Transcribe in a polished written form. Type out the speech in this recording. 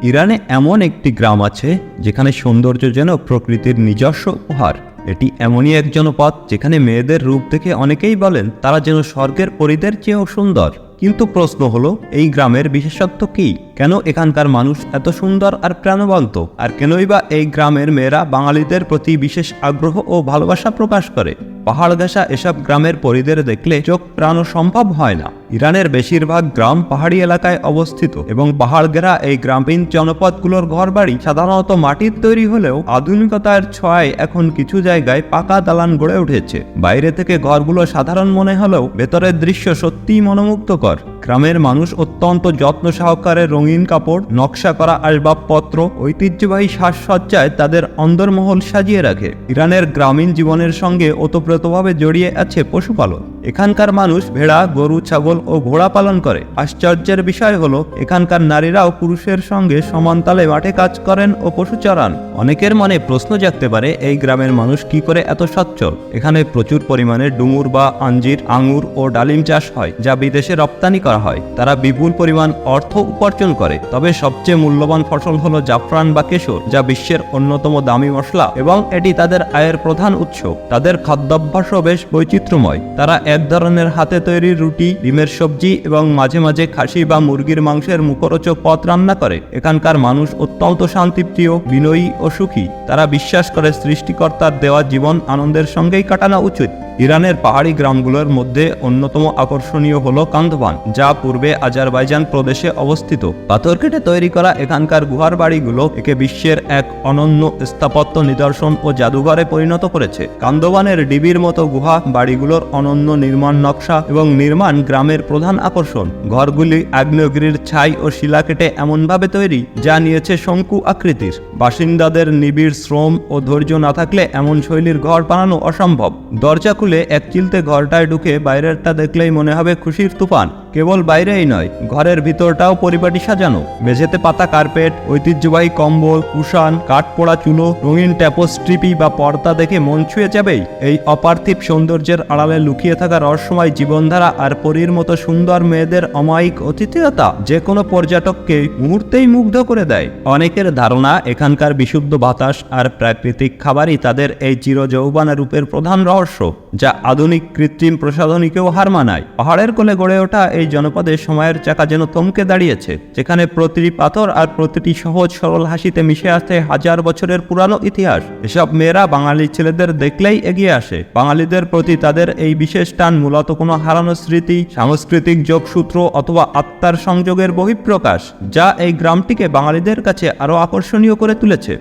ইরানে এমন একটি গ্রাম আছে যেখানে সৌন্দর্য যেন প্রকৃতির নিজস্ব উপহার। এটি এমনই এক জনপদ যেখানে মেয়েদের রূপ দেখে অনেকেই বলেন তারা যেন স্বর্গের পরীদের চেয়েও সুন্দর। কিন্তু প্রশ্ন হলো, এই গ্রামের বিশেষত্ব কি? কেন এখানকার মানুষ এত সুন্দর আর প্রাণবন্ত? আর কেনই বা এই গ্রামের মেয়েরা বাঙালিদের প্রতি বিশেষ আগ্রহ ও ভালোবাসা প্রকাশ করে? পাহাড় ঘেঁষা এসব গ্রামের পরিদের দেখলে চোখ প্রাণও সম্ভব হয় না। ইরানের বেশিরভাগ গ্রাম পাহাড়ি এলাকায় অবস্থিত এবং পাহাড় ঘেরা এই গ্রামীণ জনপদগুলোর ঘরবাড়ি সাধারণত মাটির তৈরি হলেও আধুনিকতার ছোঁয়ায় এখন কিছু জায়গায় পাকা দালান গড়ে উঠেছে। বাইরে থেকে ঘরগুলো সাধারণ মনে হলেও ভেতরের দৃশ্য সত্যিই মনোমুগ্ধকর। গ্রামের মানুষ অত্যন্ত যত্ন সহকারে রঙিন কাপড়, নকশা করা আসবাবপত্র, ঐতিহ্যবাহী সাজসজ্জায় তাদের অন্দরমহল সাজিয়ে রাখে। ইরানের গ্রামীণ জীবনের সঙ্গে ওতপ্রোতভাবে জড়িয়ে আছে পশুপালন। এখানকার মানুষ ভেড়া, গরু, ছাগল ও ঘোড়া পালন করে। আশ্চর্যের বিষয় হলো, এখানকার নারীরাও পুরুষের সঙ্গে সমান তালে মাঠে কাজ করেন ও পশু চরান। অনেকের মনে প্রশ্ন জাগতে পারে, এই গ্রামের মানুষ কি করে এত সচ্ছল? এখানে প্রচুর পরিমাণে ডুমুর বা আঞ্জির, আঙুর ও ডালিম চাষ হয়, যা বিদেশে রপ্তানি করা হয়। তারা বিপুল পরিমাণ অর্থ উপার্জন করে। তবে সবচেয়ে মূল্যবান ফসল হলো জাফরান বা কেশর, যা বিশ্বের অন্যতম দামি মশলা এবং এটি তাদের আয়ের প্রধান উৎস। তাদের খাদ্যাভ্যাসও বেশ বৈচিত্র্যময়। তারা এক ধরনের হাতে তৈরি রুটি, ডিমের সবজি এবং মাঝে মাঝে খাসি বা মুরগির মাংসের মুখরোচক পদ রান্না করে। এখানকার মানুষ অত্যন্ত শান্তিপ্রিয়, বিনয়ী ও সুখী। তারা বিশ্বাস করে সৃষ্টিকর্তার দেওয়া জীবন আনন্দের সঙ্গেই কাটানো উচিত। ইরানের পাহাড়ি গ্রামগুলোর মধ্যে অন্যতম আকর্ষণীয় হলো কান্দভান, যা পূর্বে আজারবাইজান প্রদেশে অবস্থিত। পাথর কেটে তৈরি করা এখানকার গুহার বাড়িগুলো একে বিশ্বের এক অনন্য স্থাপত্য নিদর্শন ও জাদুঘরে পরিণত করেছে। কান্দভানের ডিবির মতো গুহা বাড়িগুলোর অনন্য নির্মাণ নকশা এবং নির্মাণ গ্রামের প্রধান আকর্ষণ। ঘরগুলি আগ্নেয়গিরির ছাই ও শিলা কেটে এমনভাবে তৈরি যা নিয়েছে শঙ্কু আকৃতির। বাসিন্দাদের নিবিড় শ্রম ও ধৈর্য না থাকলে এমন শৈলীর ঘর বানানো অসম্ভব। দরজা খুলে এক চিলতে ঘরটায় ঢুকে বাইরেরটা দেখলেই মনে হবে খুশির তুফান। কেবল বাইরেই নয়, ঘরের ভিতরটাও পরিপাটি সাজানো। মেঝেতে পাতা কার্পেট, ঐতিহ্যবাহী কম্বল, কুশান, কাঠপোড়া চুলো, রঙিন ট্যাপোস্ট্রিপি বা পর্দা দেখে মন ছুঁয়ে যাবেই। এই অপার্থিব সৌন্দর্যের আড়ালে লুকিয়ে থাকা রহস্যময় জীবনধারা আর পরীর মতো সুন্দর মেয়েদের অমায়িক অতিথিয়তা যে কোনো পর্যটককে মুহূর্তেই মুগ্ধ করে দেয়। অনেকের ধারণা, এখানকার বিশুদ্ধ বাতাস আর প্রাকৃতিক খাবারই তাদের এই চিরযৌবনা রূপের প্রধান রহস্য, যা আধুনিক কৃত্রিম প্রসাধনীকেও হার মানায়। পাহাড়ের কোলে গড়ে ওঠা এই জনপদে সময়ের চাকা যেন থমকে দাঁড়িয়েছে, যেখানে প্রতিটি পাথর আর প্রতিটি সহজ সরল হাসিতে মিশে আছে হাজার বছরের পুরানো ইতিহাস। এসব মেয়েরা বাঙালি ছেলেদের দেখলেই এগিয়ে আসে। বাঙালিদের প্রতি তাদের এই বিশেষ টান মূলত কোনো হারানো স্মৃতি, সাংস্কৃতিক যোগসূত্র অথবা আত্মার সংযোগের বহিঃপ্রকাশ, যা এই গ্রামটিকে বাঙালিদের কাছে আরও আকর্ষণীয় করে তুলেছে।